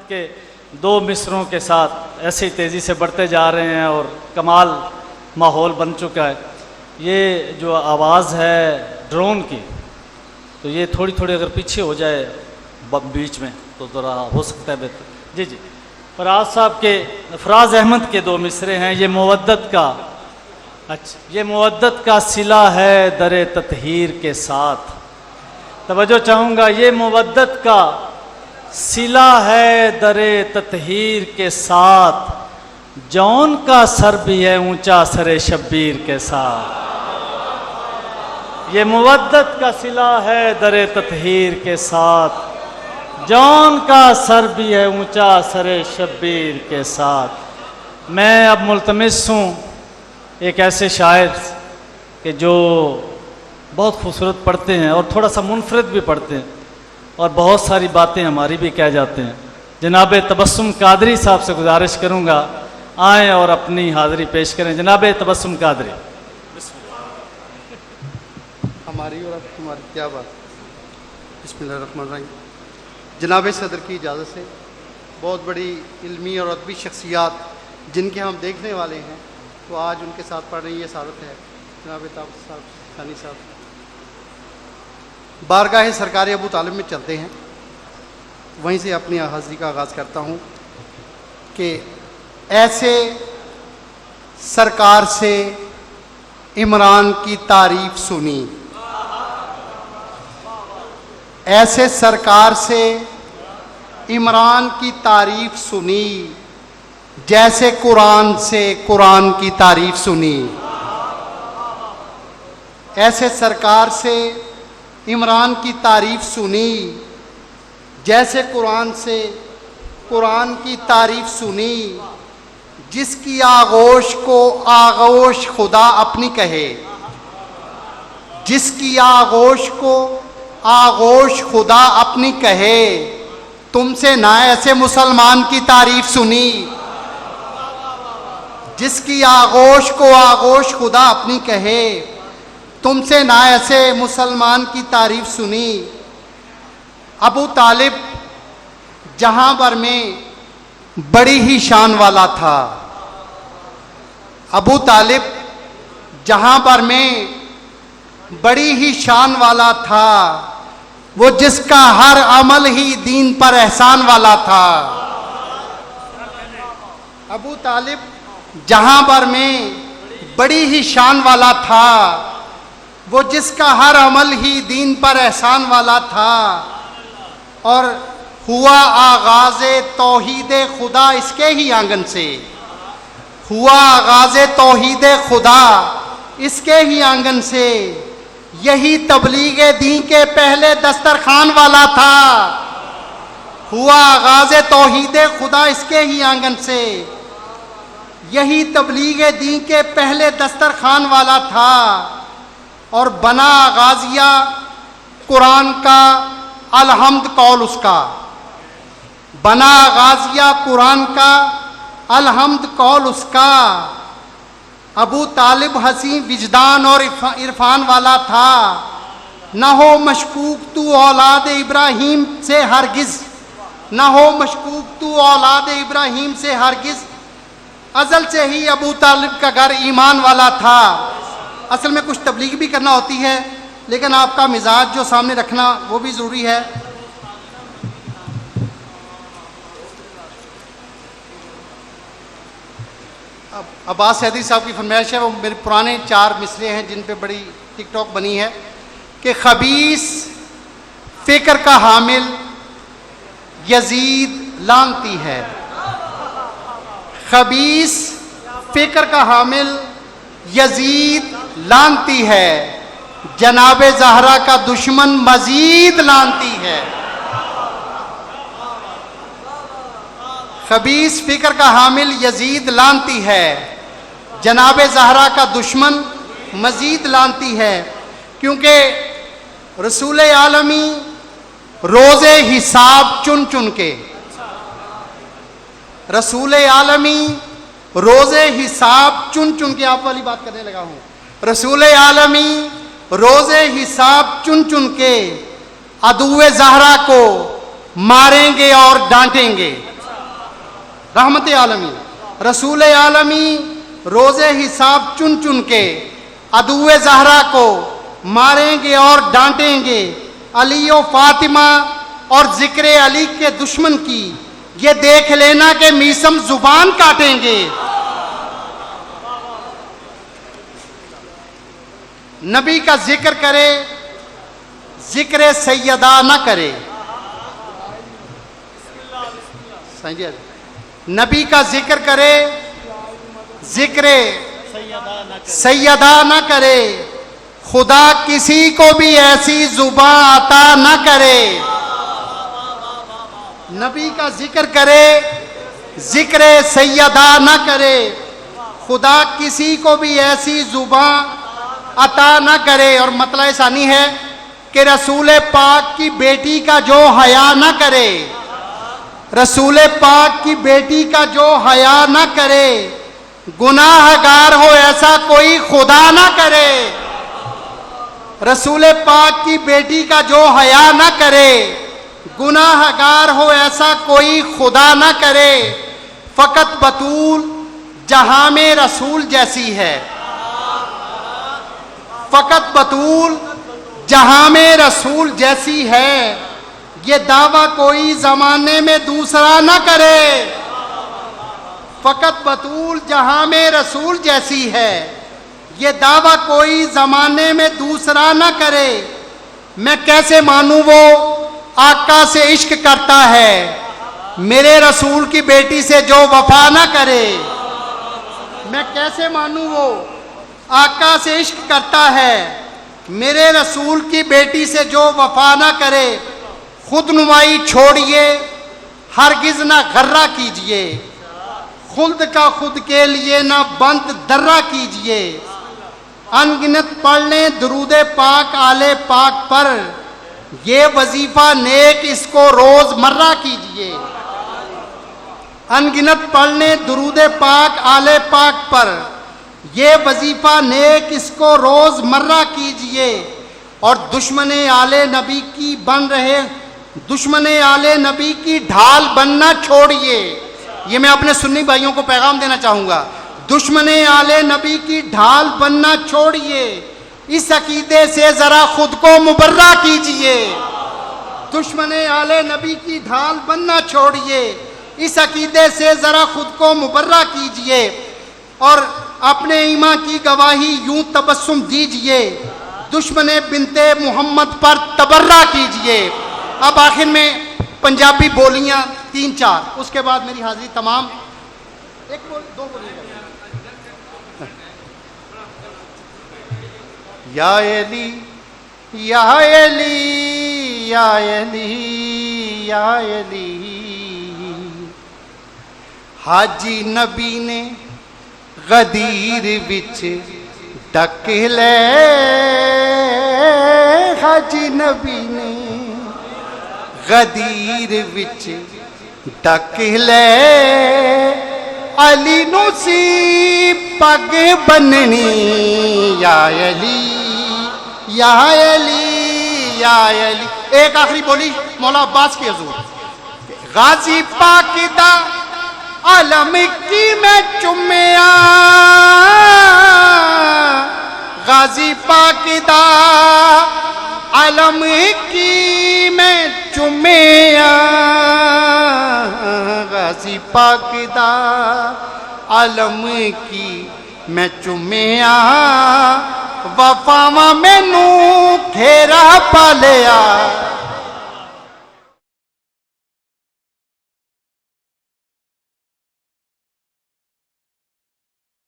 अहमद के दो मिसरों के साथ ऐसी तेज़ी से बढ़ते जा रहे हैं और कमाल माहौल बन चुका है। ये जो आवाज़ है ड्रोन की, तो ये थोड़ी थोड़ी अगर पीछे हो जाए बीच में तो ज़रा हो सकता है बेहतर। जी जी, फराज साहब के, फराज अहमद के दो मिसरे हैं। ये मुवद्दत का, अच्छा, ये मुवद्दत का सिला है दरे ततहीर के साथ। तवज्जो चाहूँगा, ये मुवद्दत का सिला है दरे ततहीर के साथ, जौन का सर भी है ऊंचा सरे शब्बीर के साथ। ये मुवद्दत का सिला है दरे ततहीर के साथ, जौन का सर भी है ऊंचा सरे शब्बीर के साथ। मैं अब मुल्तमिस हूँ एक ऐसे शायर कि जो बहुत खूबसूरत पढ़ते हैं और थोड़ा सा मुनफरद भी पढ़ते हैं और बहुत सारी बातें हमारी भी कह जाते हैं। जनाब तबस्सुम कादरी साहब से गुजारिश करूँगा, आएँ और अपनी हाज़िरी पेश करें। जनाब तबस्सुम कादरी। हमारी और तुम्हारी क्या बात। बिस्मिल्लाहिर्रहमानिर्रहीम। जनाब सदर की इजाज़त से बहुत बड़ी इल्मी और अदबी शख्सियात जिनके हम देखने वाले हैं, तो आज उनके साथ पढ़ रही है सारत है जनाब सानी साहब। बारगाह सरकार अबू तालिब में चलते हैं, वहीं से अपनी हाज़िरी का आगाज़ करता हूँ कि ऐसे सरकार से इमरान की तारीफ सुनी, ऐसे सरकार से इमरान की तारीफ सुनी, जैसे कुरान से कुरान की तारीफ सुनी। ऐसे सरकार से इमरान की तारीफ सुनी, जैसे कुरान से कुरान की तारीफ सुनी, जिसकी आगोश को आगोश खुदा अपनी कहे, जिसकी आगोश को आगोश खुदा अपनी कहे, तुमसे ना ऐसे मुसलमान की तारीफ सुनी। जिसकी आगोश को आगोश खुदा अपनी कहे, तुमसे ना ऐसे मुसलमान की तारीफ सुनी। अबू तालिब जहां भर में बड़ी ही शान वाला था। अबू तालिब जहां भर में बड़ी ही शान वाला था, वो जिसका हर अमल ही दीन पर एहसान वाला था। अबू तालिब जहां भर में बड़ी ही शान वाला था, वो जिसका हर अमल ही दीन पर एहसान वाला था। और हुआ आगाज़े तौहीदे खुदा इसके ही आंगन से, हुआ आगाज़े तौहीदे खुदा इसके ही आंगन से। यही तबलीगे दीन के पहले दस्तरखान वाला था। हुआ आगाज़े तौहीदे खुदा इसके ही आंगन से, यही तबलीगे दीन के पहले दस्तरखान वाला था। और बना गाजिया कुरान का अलहम्द कौल उसका, बना गाजिया कुरान का अलहम्द कौल उसका। अबू तालिब हसी विजदान और इरफान वाला था। न हो मशकूक तू औलाद इब्राहीम से हरगिज़, न हो मशकूक तू औलाद इब्राहीम से हरगिज़। अज़ल से ही अबू तालिब का घर ईमान वाला था। असल में कुछ तबलीग भी करना होती है, लेकिन आपका मिजाज जो सामने रखना वो भी ज़रूरी है। अब अब्बास सैदी साहब की फरमाइश है, वो मेरे पुराने 4 मिसरे हैं जिन पे बड़ी टिकटॉक बनी है कि खबीस फ़िक्र का हामिल यजीद लानती है। खबीस फ़िक्र का हामिल यजीद लानती है, जनाबे ज़हरा का दुश्मन मजीद लानती है। खबीस फ़िक्र का हामिल यजीद लानती है, जनाबे ज़हरा का दुश्मन मजीद लानती है। क्योंकि रसूल आलमी रोज़े हिसाब चुन चुन के, रसूल आलमी रोज़े हिसाब चुन चुन के, आप वाली बात करने लगा हूँ, रसूल आलमी रोज़े हिसाब चुन चुन के अदुए ज़हरा को मारेंगे और डांटेंगे। रहमत आलमी रसूल आलमी रोज़े हिसाब चुन चुन के अदुए ज़हरा को मारेंगे और डांटेंगे। अली और फातिमा और जिक्र अली के दुश्मन की ये देख लेना कि मीसम जुबान काटेंगे। नबी का जिक्र करे, जिक्र सैयदा ना करे। नबी का जिक्र करे, जिक्र सैयदा ना करे। खुदा किसी को भी ऐसी जुबान अता ना करे। नबी का जिक्र करे, जिक्र सैयदा ना करे। खुदा किसी को भी ऐसी जुबान अता ना करे। और मतलब ऐसानी है कि रसूल पाक की बेटी का जो हया ना करे, रसूल पाक की बेटी का जो हया ना करे, गुनाहगार हो ऐसा कोई खुदा ना करे। रसूल पाक की बेटी का जो हया ना करे, गुनाहगार हो ऐसा कोई खुदा ना करे। फकत बतूल जहां में रसूल जैसी है, फकत बतूल जहां में रसूल जैसी है। ये दावा कोई जमाने में दूसरा ना करे। फकत बतूल जहां में रसूल जैसी है, ये दावा कोई जमाने में दूसरा ना करे। मैं कैसे मानूं वो आका से इश्क करता है, मेरे रसूल की बेटी से जो वफा ना करे। मैं कैसे मानूं वो आका से इश्क करता है, मेरे रसूल की बेटी से जो वफा ना करे। खुद नुमाई छोड़िए, हरगिज ना गर्रा कीजिए। खुद का खुद के लिए ना बंद दर्रा कीजिए। अनगिनत पढ़ लें दुरूदे पाक आले पाक पर, ये वजीफा नेक इसको रोजमर्रा कीजिए। अनगिनत पढ़ लें दुरूदे पाक आले पाक पर, ये वजीफा नेक इसको रोजमर्रा कीजिए। और दुश्मने आले नबी की बन रहे, दुश्मने आले नबी की ढाल बनना छोड़िए। ये मैं अपने सुन्नी भाइयों को पैगाम देना चाहूंगा। दुश्मने आले नबी की ढाल बनना छोड़िए। इस अकीदे से जरा खुद को मुबर्रा कीजिए। दुश्मने आले नबी की ढाल बनना छोड़िए। इस अकीदे से जरा खुद को मुबर्रा कीजिए और अपने ईमान की गवाही यूं तबस्सुम दीजिए। दुश्मने बिनते मोहम्मद पर तबर्रा कीजिए। अब आखिर में पंजाबी बोलियां 3-4, उसके बाद मेरी हाजिरी तमाम। एक बोल, दो बोलिएगा। या अली या अली या अली या अली। हाजी नबी ने गदीर विच डक ले, हाजी नबी ने गदीर विच डक ले। अली नू सी पग बननी, या अली या अली या अली। एक आखिरी बोली मौला अब्बास की हजूर। गाजी पाक दा आलम की मैं चुम्या, गाजी पाक दा आलम की मैं चुम्या, गाजी पाक दा आलम की मैं चुम्या। वफावा मैनू घेरा पालिया,